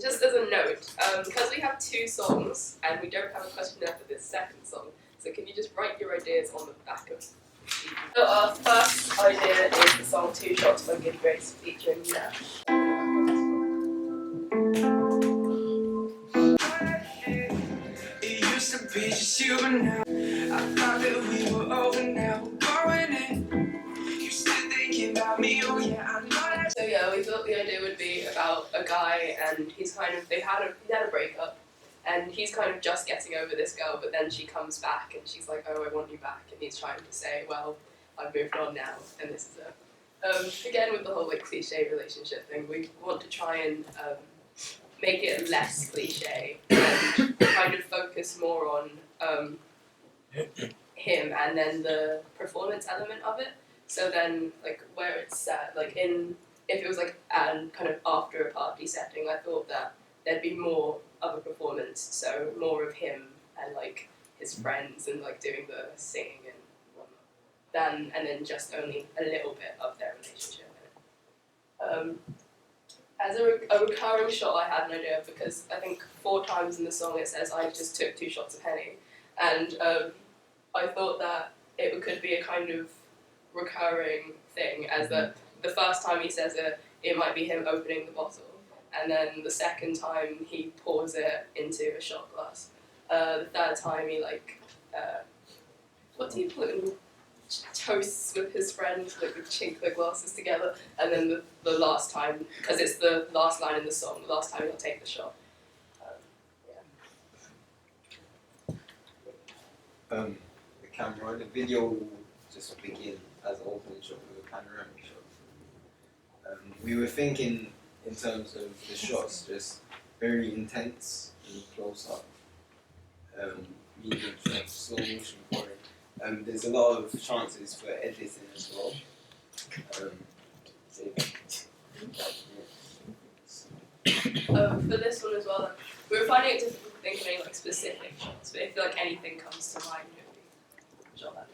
just as a note, because we have 2 songs and we don't have a questionnaire for this second song, so can you just write your ideas on the back of the sheet? So our first idea is the song 2 Shots for Good Grace featuring Nash. It used to be just you and I. I thought that we were over now. Going in. You still thinking about me? Oh yeah, I know that. So yeah, we thought the idea would be about a guy and he's kind of, he had a breakup and he's kind of just getting over this girl, but then she comes back and she's like, oh, I want you back, and he's trying to say, well, I've moved on now, and this is a, again with the whole like cliche relationship thing, we want to try and make it less cliche and kind of focus more on him and then the performance element of it. So then, like, where it's set, like if it was like kind of after a party setting, I thought that there'd be more of a performance, so more of him and like his friends and like doing the singing and whatnot, and then just only a little bit of their relationship in it. As a recurring shot, I had an idea because I think 4 times in the song it says I just took 2 shots of Henny, and I thought that it could be a kind of recurring thing, as that the first time he says it, it might be him opening the bottle, and then the second time he pours it into a shot glass. The third time he what do you put in? Toasts with his friends, like we chink the glasses together, and then the last time, because it's the last line in the song, the last time he'll take the shot. The camera, the video will just begin as an opening shot with a panoramic shot. We were thinking in terms of the shots, just very intense and close up, medium shots, slow motion pouring. There's a lot of chances for editing as well. For this one as well, we were finding it difficult to think of any like specific shots, but if like anything comes to mind, it would be jot that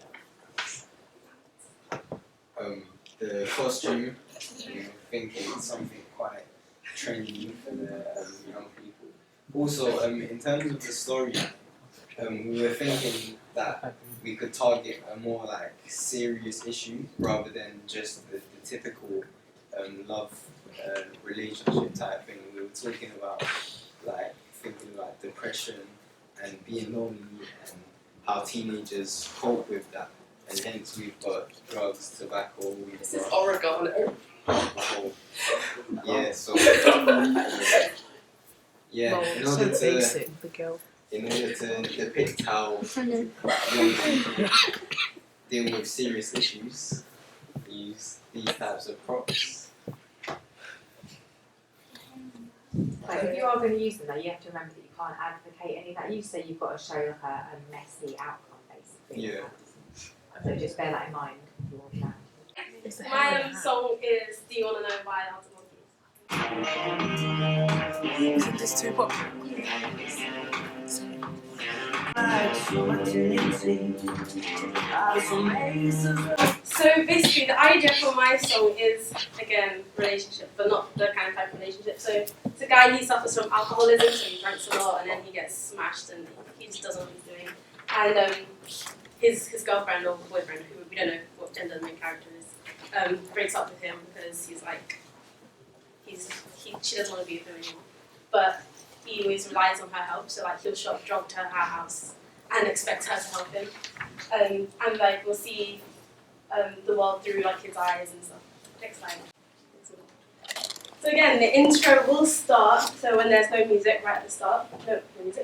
down. The costume, we were thinking something quite trendy for the young people. Also, in terms of the story, we were thinking that we could target a more like serious issue rather than just the typical love relationship type thing. We were talking about like thinking like depression and being lonely and how teenagers cope with that. And hence we've got drugs, tobacco, we've This is got oregano. alcohol. Yeah, so yeah, in so order to basic, the girl. in order to depict how young people deal with serious issues, we use these types of props. Like if you are going to use them, though, you have to remember that you can't advocate any of that. You say you've got to show like a messy outcome, basically. Yeah. So just bear that in mind. My song is Do You Wanna Know by Arctic Monkeys. Isn't this too popular? So basically the idea for my song is, again, relationship, but not the kind of type of relationship. So it's a guy, he suffers from alcoholism, so he drinks a lot and then he gets smashed and he just doesn't know what he's doing. And his girlfriend or boyfriend, who we don't know what gender the main character is, breaks up with him because he's like, she doesn't want to be with him anymore. But he always relies on her help, so like he'll shop drunk to her house and expect her to help him. And like we'll see the world through like his eyes and stuff. Next slide. So again, the intro will start, so when there's no music right at the start, no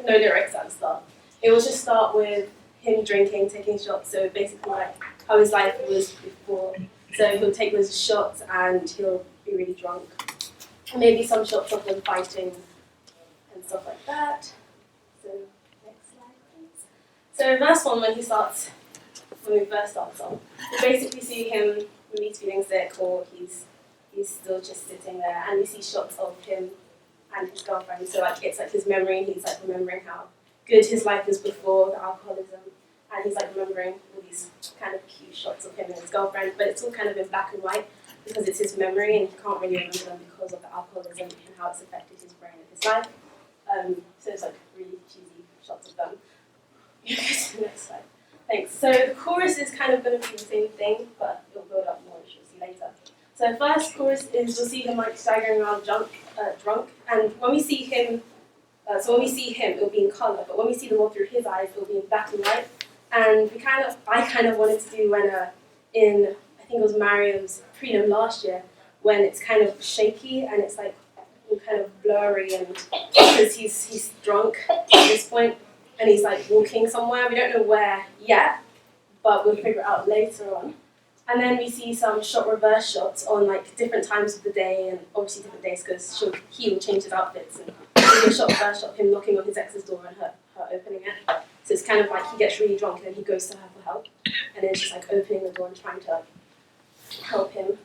lyrics at the start. It will just start with him drinking, taking shots, so basically like how his life was before. So he'll take those shots and he'll be really drunk. Maybe some shots of them fighting and stuff like that. So next slide please. So verse 1, when we first start the song, we basically see him when he's feeling sick or he's still just sitting there, and we see shots of him and his girlfriend. So like it's like his memory, and he's like remembering how good his life was before the alcoholism, and he's like remembering all these kind of cute shots of him and his girlfriend, but it's all kind of in black and white because it's his memory and he can't really remember them because of the alcoholism and how it's affected his brain and his life. So it's like really cheesy shots of them. You go to the next slide. Thanks. So the chorus is kind of going to be the same thing, but it'll build up more, which you'll see later. So first chorus is we'll see him like staggering around drunk, and when we see him, it'll be in colour, but when we see the world through his eyes, it'll be in black and white. And I kind of wanted to do when in I think it was Mariam's prelim last year, when it's kind of shaky and it's like all kind of blurry, and because he's drunk at this point and he's like walking somewhere. We don't know where yet, but we'll figure it out later on. And then we see some reverse shots on like different times of the day, and obviously different days because he will change his outfits. And we see a reverse shot of him knocking on his ex's door and her opening it. So it's kind of like he gets really drunk and then he goes to her for help, and then she's like opening the door and trying to like help him.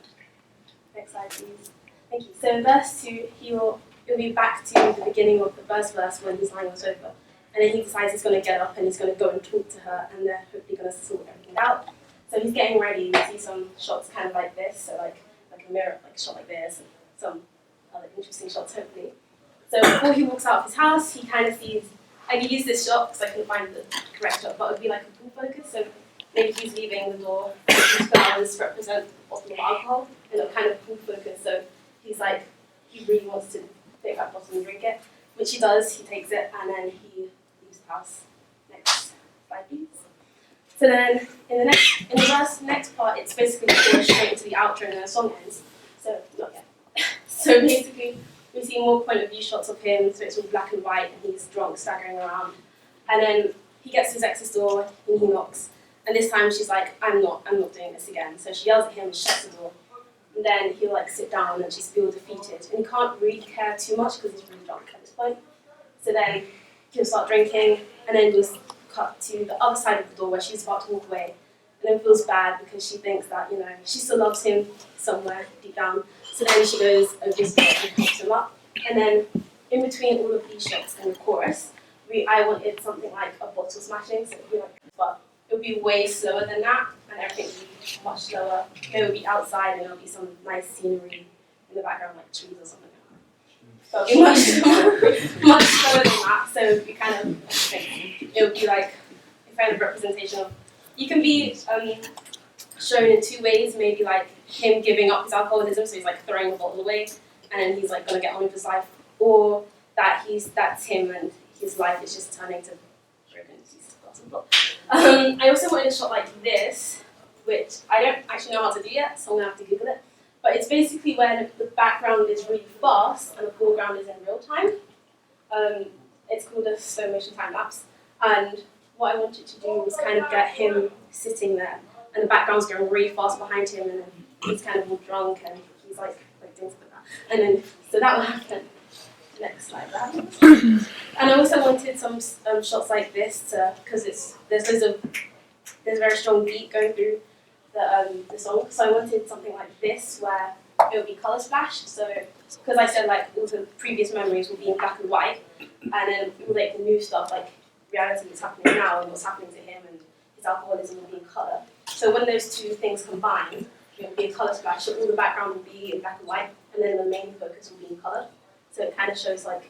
Next slide, please. Thank you. So in verse 2, it'll be back to the beginning of the first verse when he's lying on the sofa, and then he decides he's going to get up and he's going to go and talk to her, and they're hopefully going to sort everything out. So he's getting ready. We see some shots kind of like this, so like a mirror, like a shot like this, and some other interesting shots hopefully. So before he walks out of his house, he kind of sees. I can use this shot because I couldn't find the correct shot, but it would be like a full focus. So maybe he's leaving the door. These flowers represent the bottle of alcohol, and it'll kind of full focus. So he's like, he really wants to take that bottle and drink it, which he does. He takes it and then he leaves the house. Next slide, please. So then in the next part, it's basically going straight into the outro and then the song ends. So not yet. So basically, we see more point of view shots of him. So it's all black and white, and he's drunk, staggering around. And then he gets to his ex's door and he knocks. And this time she's like, I'm not doing this again. So she yells at him, shuts the door. And then he'll like sit down and she's feel defeated. And he can't really care too much because he's really drunk at this point. So then he'll start drinking, and then just cut to the other side of the door where she's about to walk away. And then feels bad because she thinks that, she still loves him somewhere deep down. So then she goes over to him and helps him up. And then in between all of these shots and the chorus, I wanted something like a bottle smashing, so it'd be like, but it would be way slower than that, and everything would be much slower. It would be outside, and there would be some nice scenery in the background, like trees or something. So it would be much slower than that. So it would be kind of, it would be like a kind of representation of. You can be shown in two ways, maybe like him giving up his alcoholism, so he's like throwing the bottle away, and then he's like gonna get on with his life, or that's him and his life is just turning to broken pieces of glass and block. I also wanted a shot like this, which I don't actually know how to do yet, so I'm gonna have to Google it. But it's basically where the background is really fast and the foreground is in real time. It's called a slow motion time lapse, and what I wanted to do was kind of get him sitting there, and the background's going really fast behind him, and then he's kind of all drunk and he's like doing something like that, and then so that will happen. Next slide, that. And I also wanted some shots like this because there's a very strong beat going through the song. So I wanted something like this where it would be color splashed. So because I said like all the previous memories will be in black and white, and then all like the new stuff like reality is happening now and what's happening to him and his alcoholism will be in color. So when those two things combine, it will be a color splash. So all the background will be in black and white, and then the main focus will be in color. So it kind of shows like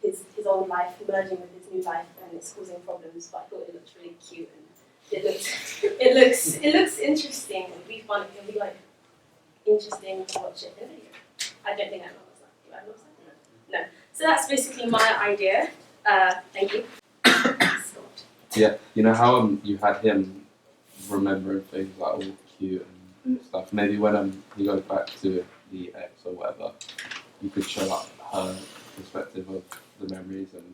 his old life merging with his new life, and it's causing problems. But I thought it looked really cute, and it looks interesting. It'll be fun. It'll be like interesting to watch it in a video. I don't think I know what's that. Do I know what's that? No. So that's basically my idea. Thank you. Scott. Yeah, you know how you had him remembering things like all cute and stuff. Maybe when he goes back to the ex or whatever, you could show up her perspective of the memories, and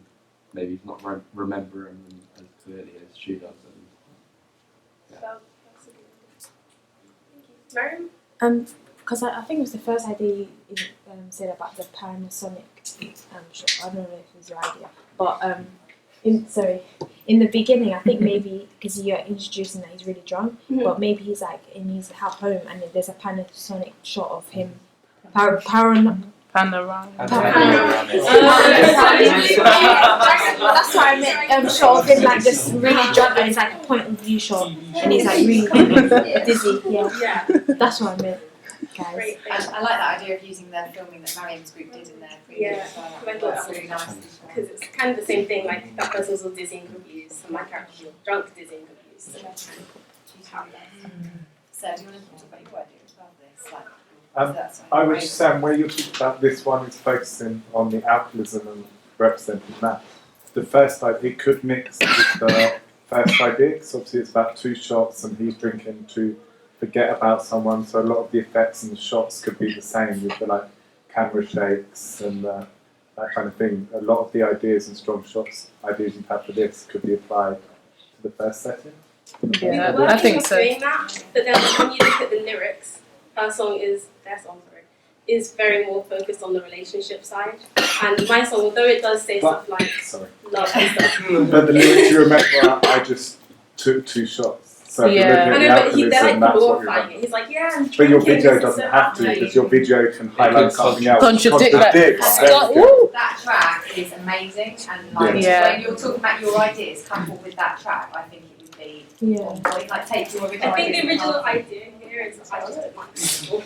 maybe he's not remembering them as clearly as she does. And yeah. That's a good idea. Thank you. Mariam? Because I think it was the first idea you said about the Panasonic shot. I don't know if it was your idea, but in the beginning, I think maybe because you're introducing that he's really drunk, but maybe he's like in his home and there's a Panasonic shot of him. Panoramic. That's what I meant. Shot of him like just really drunk, and it's like a point of view shot, and he's like really dizzy. Yeah, that's what I meant. guys. Great thing. And I like that idea of using the filming that Mariam's group did in their previous. Yeah, I thought That's that was really nice. because it's kind of the same thing. Like that person was all dizzy and confused, and my character was drunk, dizzy and confused. So that's kind of how that. So do you want to talk about your idea about this? Like, that's I would just say, where you're talking about this one is focusing on the alcoholism and representing that. The first idea, it could mix with the first idea, because obviously it's about 2 shots and he's drinking to forget about someone, so a lot of the effects and the shots could be the same with the like camera shakes and that kind of thing. A lot of the ideas and strong shots, ideas you've had for this could be applied to the first setting. Yeah, We were I think thinking of so. doing that, but then when you look at the lyrics, their song, is very more focused on the relationship side. And my song, although it does say stuff like Sorry. love and stuff. But the lyrics, you remember, I just took 2 shots. So if you're Yeah. looking I at the know, but they're like alcoholism, that's what you're glorifying remembering. it. He's like, yeah, I'm But your drinking, video this is doesn't so have to, happy. because your video can highlight something else. Contradict that. Contradicts. that. There we go. That track is amazing, and like Yeah. when you're talking about your ideas coupled with that track, I think it would be Yeah. on point. Like take your original I think the ideas and original pass- idea here is I just don't like people.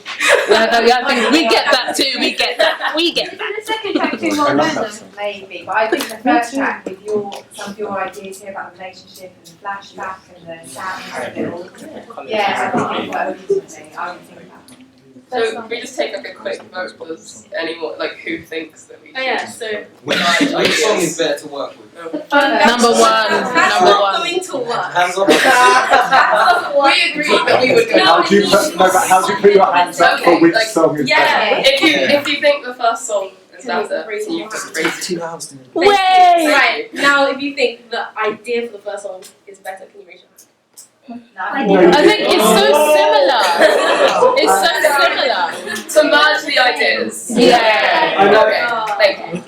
Yeah, I think we get that too. We get that. We get that. The second track too more I love that random, song. maybe, but I think the first track with some of your ideas here about the relationship and the flashback and the sound and it all. Yeah, I think quite interesting. I would think that. So if we just take like a quick vote, does anyone like who thinks that we should? Oh yeah, so Which song is better to work with? Number one. that's Number not one. going to work. Hands up. We agreed that we would go. How do you put, no, but how do you put your hands up for Okay, which like- song is Yeah. If you think the first song is Can you better, raise so you your can hand? raise it. 2 hours. Way. Right, now if you think the idea for the first song is better, can you raise your hand? I think it's so similar. It's so similar. So merge the ideas. Yeah. I know. Okay. Thank you.